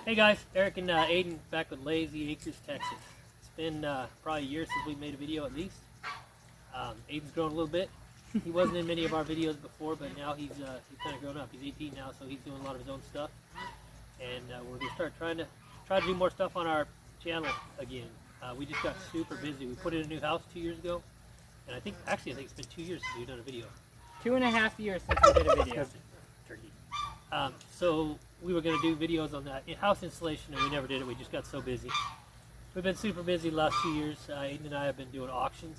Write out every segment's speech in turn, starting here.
Hey guys, Eric and Aiden back with Lazy Acres, Texas. It's been probably a year since we made a video at least. Aiden's grown a little bit. He wasn't in many of our videos before, but now he's kind of grown up. He's 18 now, so he's doing a lot of his own stuff. And we're gonna start trying to do more stuff on our channel again. We just got super busy. We put in a new house 2 years ago, and I think it's been 2 years since we've done a video. 2.5 years since we did a video. Turkey. So we were going to do videos on that house installation, and we never did it. We just got so busy. We've been super busy the last 2 years. Aiden and I have been doing auctions,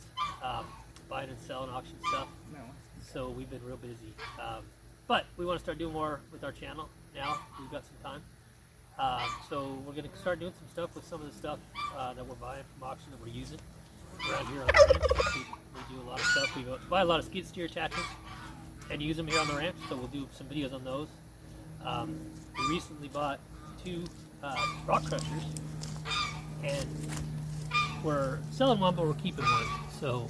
buying and selling auction stuff. So we've been real busy. But we want to start doing more with our channel now. We've got some time. So we're going to start doing some stuff with some of the stuff that we're buying from auction that we're using around here on the ranch. We do a lot of stuff. We buy a lot of skid steer attachments and use them here on the ranch, so we'll do some videos on those. We recently bought 2 rock crushers, and we're selling one, but we're keeping one. So,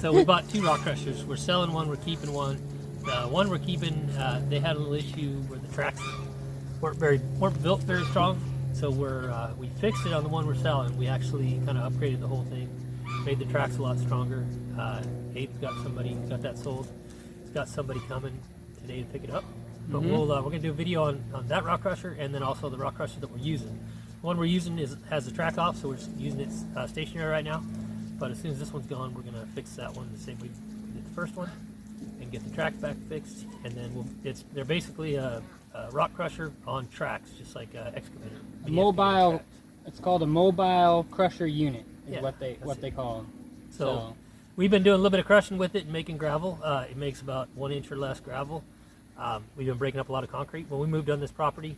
so we bought 2 rock crushers. We're selling one, we're keeping one. The one we're keeping, they had a little issue where the tracks weren't built very strong. So we fixed it on the one we're selling. We actually kind of upgraded the whole thing, made the tracks a lot stronger. Aiden's got that sold. He's got somebody coming today to pick it up. But we're gonna do a video on that rock crusher, and then also the rock crusher that we're using. The one we're using has the track off, so we're just using it stationary right now. But as soon as this one's gone, we're gonna fix that one the same way we did the first one, and get the track back fixed. And then they're basically a rock crusher on tracks, just like excavator. Mobile. It's called a mobile crusher unit. Is what they call them. So we've been doing a little bit of crushing with it and making gravel. It makes about 1 inch or less gravel. We've been breaking up a lot of concrete. When we moved on this property,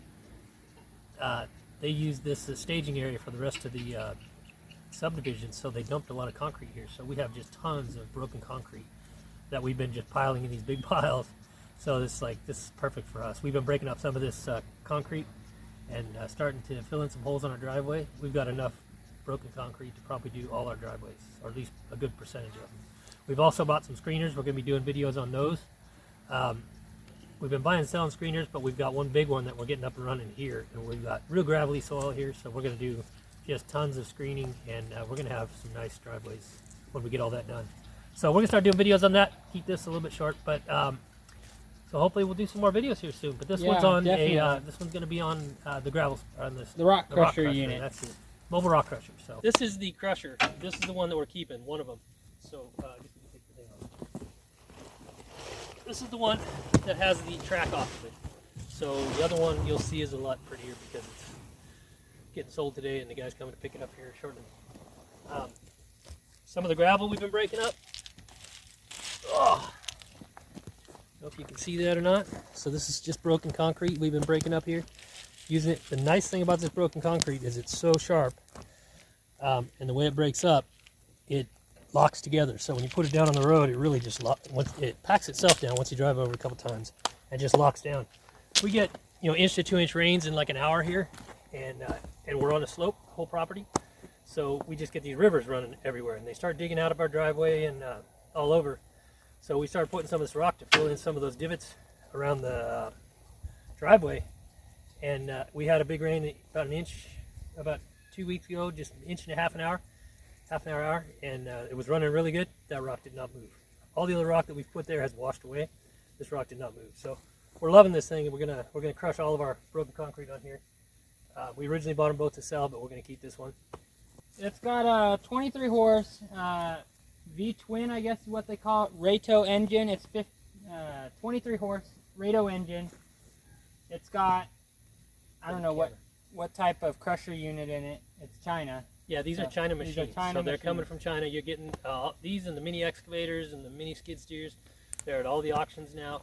they used this as staging area for the rest of the subdivision, so they dumped a lot of concrete here. So we have just tons of broken concrete that we've been just piling in these big piles. So this is perfect for us. We've been breaking up some of this concrete and starting to fill in some holes on our driveway. We've got enough broken concrete to probably do all our driveways, or at least a good percentage of them. We've also bought some screeners. We're going to be doing videos on those. We've been buying and selling screeners, but we've got one big one that we're getting up and running here, and we've got real gravelly soil here, so we're going to do just tons of screening, and we're going to have some nice driveways when we get all that done. So we're going to start doing videos on that. Keep this a little bit short, but so hopefully we'll do some more videos here soon. But this one's on this one's going to be on the gravel, on the rock crusher unit. That's it. Mobile rock crusher. So this is the crusher. This is the one that we're keeping, one of them. So this is the one that has the track off of it. So the other one you'll see is a lot prettier because it's getting sold today, and the guy's coming to pick it up here shortly. Some of the gravel we've been breaking up. Oh, I don't know if you can see that or not. So this is just broken concrete we've been breaking up here. Using it. The nice thing about this broken concrete is it's so sharp, and the way it breaks up, it locks together. So when you put it down on the road, it really just it packs itself down once you drive over a couple times, and just locks down. We get 1 to 2 inch rains in like an hour here, and we're on a slope, whole property. So we just get these rivers running everywhere, and they start digging out of our driveway and all over. So we started putting some of this rock to fill in some of those divots around the driveway. And we had a big rain, about an inch, about 2 weeks ago, just an inch and a half an hour, and it was running really good. That rock did not move. All the other rock that we've put there has washed away. This rock did not move. So we're loving this thing, and we're gonna crush all of our broken concrete on here. We originally bought them both to sell, but we're gonna keep this one. It's got a 23 horse V-twin, I guess is what they call it, Rato engine. It's 23 horse Rato engine. It's got, I don't know what type of crusher unit in it. It's China. Yeah, these are China machines. So they're coming from China. You're getting these and the mini excavators and the mini skid steers. They're at all the auctions now.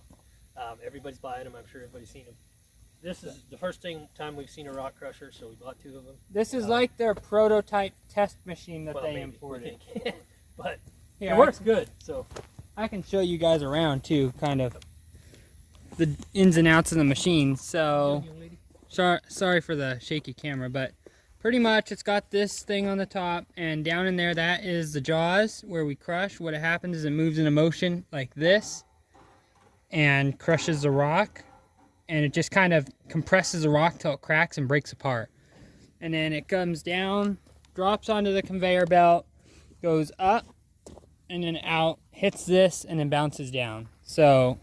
Everybody's buying them. I'm sure everybody's seen them. This is the first time we've seen a rock crusher, so we bought 2 of them. This is like their prototype test machine that they imported. But here, it works good. So I can show you guys around too, kind of the ins and outs of the machine. So sorry for the shaky camera, but pretty much it's got this thing on the top, and down in there, that is the jaws where we crush. What happens is it moves into motion like this and crushes the rock. and it just kind of compresses the rock till it cracks and breaks apart. And then it comes down, drops onto the conveyor belt, goes up and then out, hits this, and then bounces down. So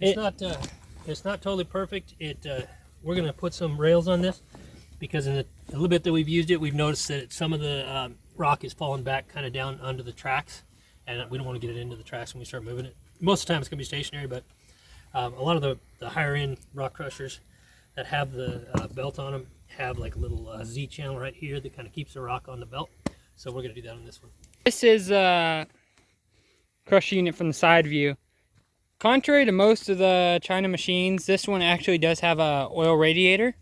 it's not totally perfect. We're gonna put some rails on this because in the little bit that we've used it, we've noticed that some of the rock is falling back kind of down under the tracks, and we don't want to get it into the tracks when we start moving it. Most of the time it's gonna be stationary, but a lot of the higher end rock crushers that have the belt on them have like a little Z channel right here that kind of keeps the rock on the belt. So we're gonna do that on this one. This is crush unit from the side view. Contrary to most of the China machines, this one actually does have a oil radiator,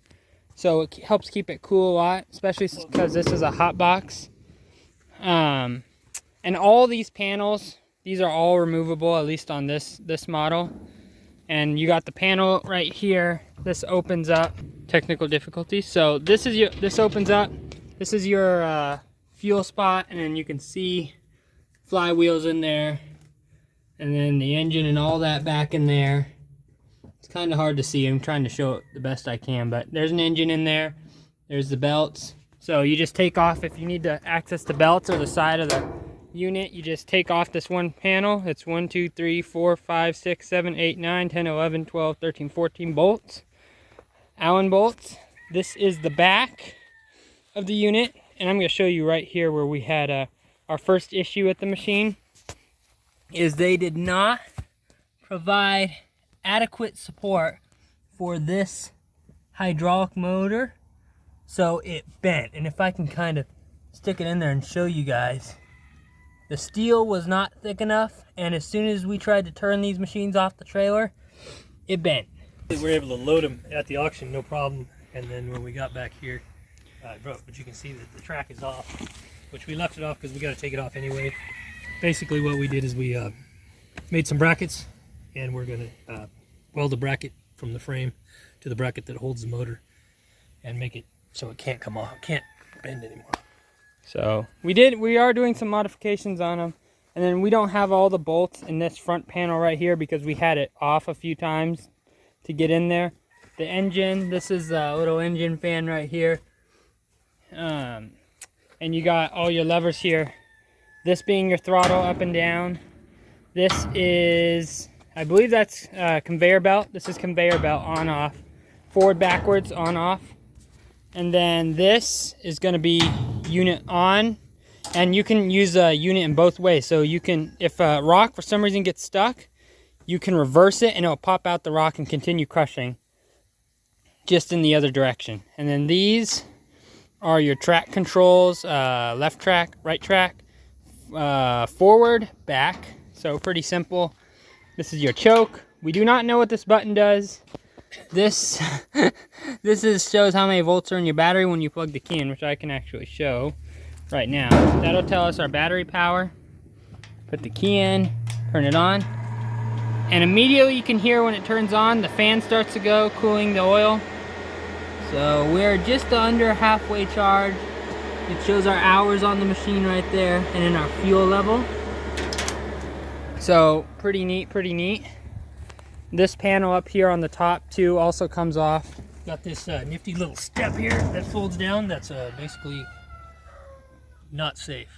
so it helps keep it cool a lot, especially because this is a hot box. And all these panels, these are all removable, at least on this model. And you got the panel right here. This opens up. Technical difficulties. So this opens up. This is your fuel spot, and then you can see flywheels in there. And then the engine and all that back in there. It's kind of hard to see. I'm trying to show it the best I can, but there's an engine in there. There's the belts. So you just take off, if you need to access the belts or the side of the unit, you just take off this one panel. It's 1, 2, 3, 4, 5, 6, 7, 8, 9, 10, 11, 12, 13, 14 bolts. Allen bolts. This is the back of the unit, and I'm going to show you right here where we had our first issue with the machine. Is they did not provide adequate support for this hydraulic motor, so it bent. And if I can kind of stick it in there and show you guys, the steel was not thick enough, and as soon as we tried to turn these machines off the trailer, it bent. We were able to load them at the auction, no problem, and then when we got back here, it broke. But you can see that the track is off, which we left it off because we got to take it off anyway. Basically what we did is we made some brackets, and we're going to weld a bracket from the frame to the bracket that holds the motor and make it so it can't come off, can't bend anymore. So we are doing some modifications on them, and then we don't have all the bolts in this front panel right here because we had it off a few times to get in there. The engine, this is a little engine fan right here, and you got all your levers here. This being your throttle up and down. This is, I believe that's conveyor belt. This is conveyor belt on off. Forward, backwards, on off. And then this is going to be unit on. And you can use a unit in both ways. So you can, if a rock for some reason gets stuck, you can reverse it and it'll pop out the rock and continue crushing just in the other direction. And then these are your track controls, left track, right track. Forward, back, so pretty simple. This is your choke. We do not know what this button does. This shows how many volts are in your battery when you plug the key in, which I can actually show right now. That'll tell us our battery power. Put the key in, turn it on, and immediately you can hear when it turns on, the fan starts to go, cooling the oil. So we're just under halfway charged. It shows our hours on the machine right there, and then our fuel level. So pretty neat, pretty neat. This panel up here on the top too also comes off. Got this nifty little step here that folds down. That's basically not safe.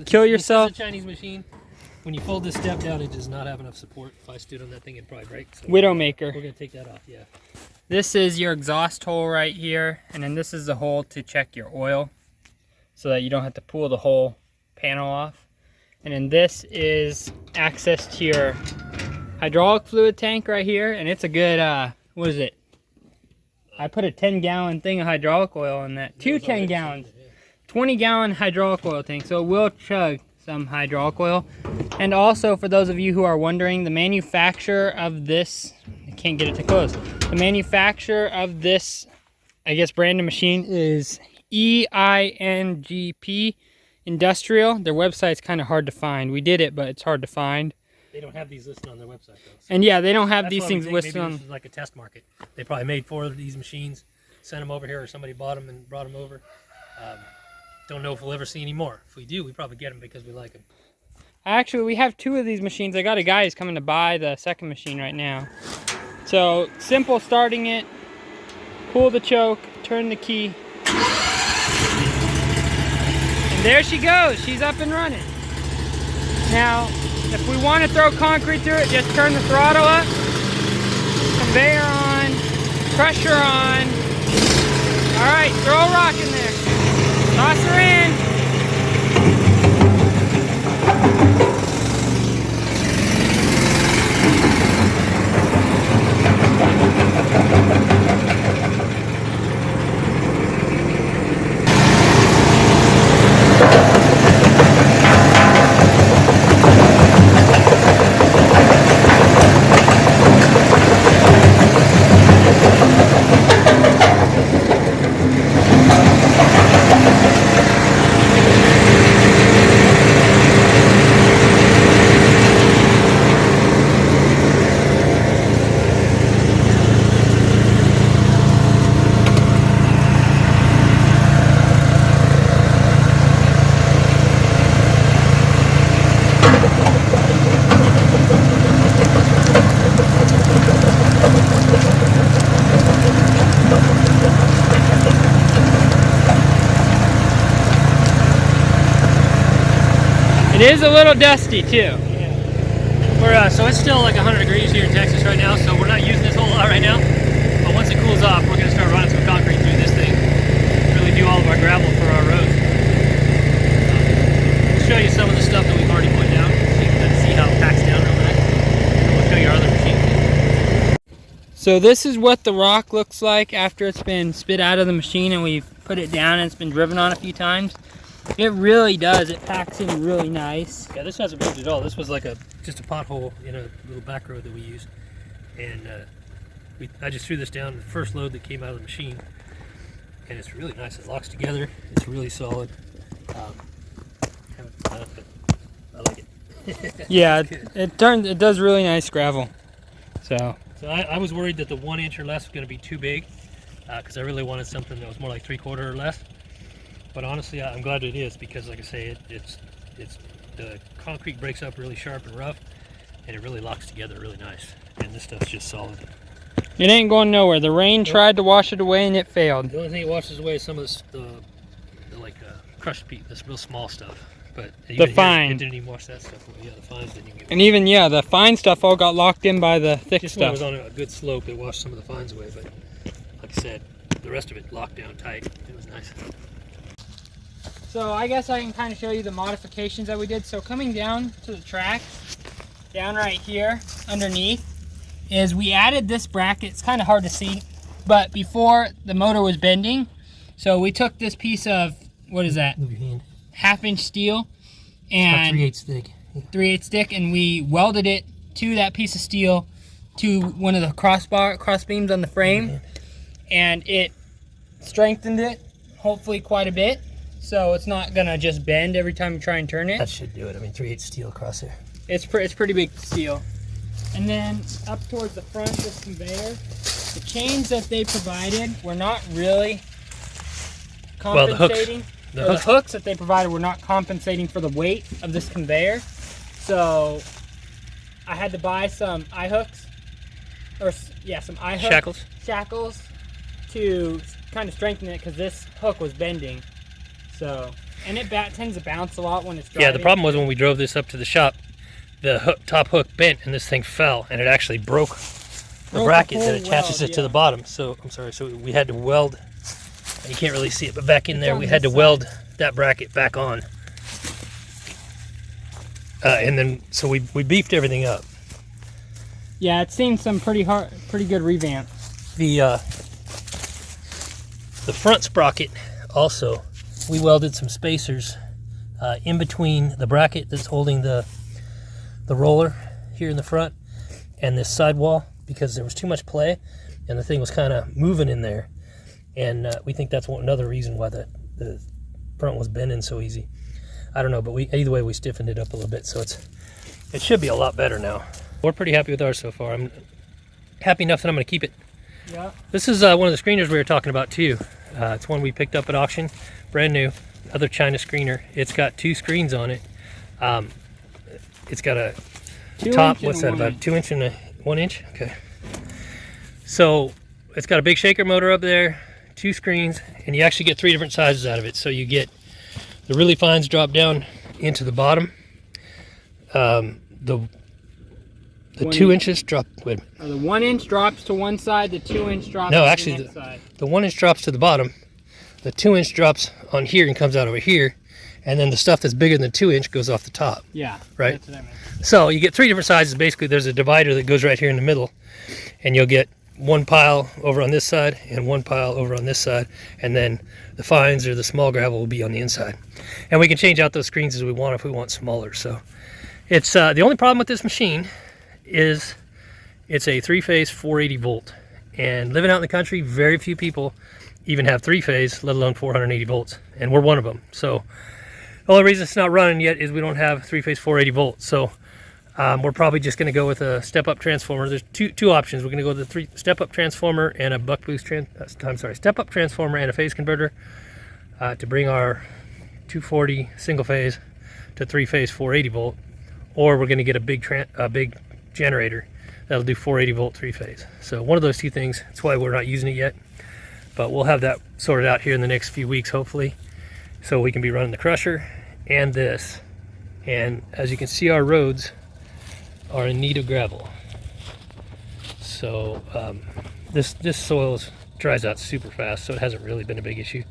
Kill yourself. It's a Chinese machine. When you fold this step down, it does not have enough support. If I stood on that thing, it'd probably break. So Widowmaker. We're gonna take that off, yeah. This is your exhaust hole right here, and then this is the hole to check your oil, so that you don't have to pull the whole panel off. And then this is access to your hydraulic fluid tank right here, and it's a good, what is it? I put a 10-gallon thing of hydraulic oil in that. Two 10 gallons. 20-gallon hydraulic oil tank, so it will chug some hydraulic oil. And also, for those of you who are wondering, the manufacturer of this, I can't get it to close. The manufacturer of this, I guess, brand of machine is EINGP Industrial. Their website's kind of hard to find. We did it, but it's hard to find. They don't have these listed on their website, though. So and yeah, they don't have that's these things listed on. This is like a test market. They probably made 4 of these machines, sent them over here, or somebody bought them and brought them over. Don't know if we'll ever see any more. If we do, we probably get them because we like them. Actually, we have 2 of these machines. I got a guy who's coming to buy the second machine right now. So simple starting it, pull the choke, turn the key. And there she goes, she's up and running. Now, if we want to throw concrete through it, just turn the throttle up, conveyor on, pressure on. All right, throw a rock in there. Toss her in. It is a little dusty too. Yeah. So it's still like 100 degrees here in Texas right now, so we're not using this whole lot right now. But once it cools off, we're going to start running some concrete through this thing. Really do all of our gravel for our roads. We'll show you some of the stuff that we've already put down, so you can see how it packs down real nice. And we'll show you our other machines. So this is what the rock looks like after it's been spit out of the machine and we've put it down and it's been driven on a few times. It really does. It packs in really nice. Yeah, this hasn't moved at all. This was like just a pothole in a little back road that we used. And I just threw this down the first load that came out of the machine. And it's really nice. It locks together. It's really solid. I like it. Yeah, it does really nice gravel. So I was worried that the 1 inch or less was going to be too big, because I really wanted something that was more like 3/4 or less. But honestly, I'm glad it is, because like I say, it's the concrete breaks up really sharp and rough, and it really locks together really nice. And this stuff's just solid. It ain't going nowhere. The rain tried to wash it away and it failed. The only thing it washes away is some of the crushed peat, this real small stuff. But the fine. It didn't even wash that stuff away. Yeah, the fines didn't even get and even, yeah, the fine stuff all got locked in by the thick just stuff. Just when it was on a good slope, it washed some of the fines away. But like I said, the rest of it locked down tight. It was nice. So I guess I can kind of show you the modifications that we did. So coming down to the tracks, down right here underneath, is we added this bracket. It's kind of hard to see, but before the motor was bending, so we took this piece of, what is that? Move your hand. 1/2 inch steel and 3/8 thick. 3/8 thick, and we welded it to that piece of steel to one of the cross beams on the frame, and it strengthened it hopefully quite a bit, so it's not gonna just bend every time you try and turn it. That should do it. I mean, 3/8 steel across there. It's pretty big steel. And then up towards the front, this conveyor, the chains that they provided were not really compensating. Well, the hooks that they provided were not compensating for the weight of this conveyor. So I had to buy some eye hooks, some eye hooks, shackles to kind of strengthen it, because this hook was bending. So, and it tends to bounce a lot when it's driving. Yeah, the problem was when we drove this up to the shop, the top hook bent and this thing fell, and it actually broke the bracket that attaches it to the bottom. So I'm sorry. So we had to weld. You can't really see it, but back in there we had to weld that bracket back on. And then so we beefed everything up. Yeah, it's seen some pretty good revamp. The front sprocket also, we welded some spacers in between the bracket that's holding the roller here in the front and this sidewall, because there was too much play and the thing was kind of moving in there. And we think that's another reason why the front was bending so easy. I don't know, but either way we stiffened it up a little bit, so it should be a lot better now. We're pretty happy with ours so far. I'm happy enough that I'm going to keep it. Yeah. This is one of the screeners we were talking about too. It's one we picked up at auction, brand new, other China screener. It's got 2 screens on it. It's got a top, what's that, about 2 inch and 1 inch? Okay. So it's got a big shaker motor up there, 2 screens, and you actually get 3 different sizes out of it. So you get the really fines drop down into the bottom. The 2 inches drop. Wait a minute. The 1 inch drops to one side. The 2 inch drops. No, to actually, the next side. The 1 inch drops to the bottom. The 2 inch drops on here and comes out over here, and then the stuff that's bigger than the 2 inch goes off the top. Yeah. Right. That's what I meant. So you get 3 different sizes. Basically, there's a divider that goes right here in the middle, and you'll get 1 pile over on this side and 1 pile over on this side, and then the fines or the small gravel will be on the inside. And we can change out those screens as we want if we want smaller. So it's the only problem with this machine is it's a 3-phase 480 volt, and living out in the country, very few people even have 3-phase, let alone 480 volts, and we're one of them. So the only reason it's not running yet is we don't have 3-phase 480 volts. So we're probably just going to go with a step-up transformer. There's two options. We're going to go with the step-up transformer and a buck boost step-up transformer and a phase converter to bring our 240 single-phase to 3-phase 480 volt, or we're going to get a big generator that'll do 480 volt 3-phase. So one of those 2 things. That's why we're not using it yet, but we'll have that sorted out here in the next few weeks, hopefully, so we can be running the crusher and this. And as you can see, our roads are in need of gravel. So this soil dries out super fast, so it hasn't really been a big issue.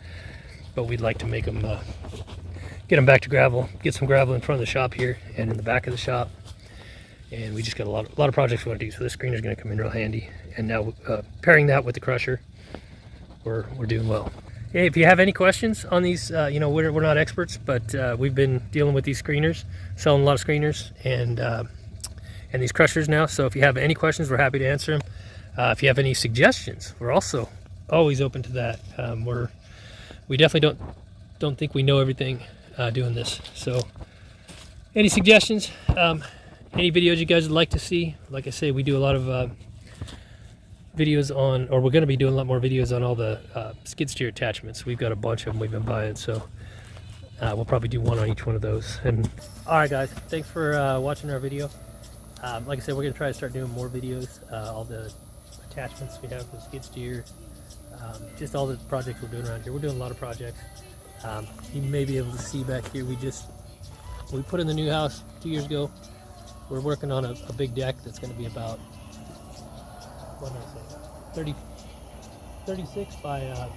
But we'd like to make them, get them back to gravel, get some gravel in front of the shop here and in the back of the shop. And we just got a lot of projects we want to do. So this screener is going to come in real handy. And now pairing that with the crusher, we're doing well. Hey, if you have any questions on these, you know, we're not experts, but we've been dealing with these screeners, selling a lot of screeners, and these crushers now. So if you have any questions, we're happy to answer them. If you have any suggestions, we're also always open to that. We definitely don't think we know everything doing this. So any suggestions, any videos you guys would like to see? Like I say, we do a lot of videos on, or we're going to be doing a lot more videos on all the skid steer attachments. We've got a bunch of them we've been buying, so we'll probably do one on each one of those. And all right, guys, thanks for watching our video. Like I said, we're going to try to start doing more videos, all the attachments we have for the skid steer, just all the projects we're doing around here. We're doing a lot of projects. You may be able to see back here, we put in the new house 2 years ago. We're working on a big deck that's going to be about, what did I say, 36 by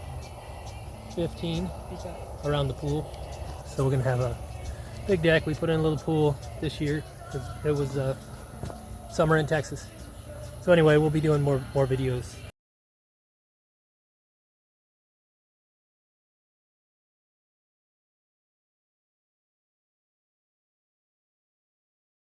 15 around the pool. So we're going to have a big deck. We put in a little pool this year. It was summer in Texas. So anyway, we'll be doing more videos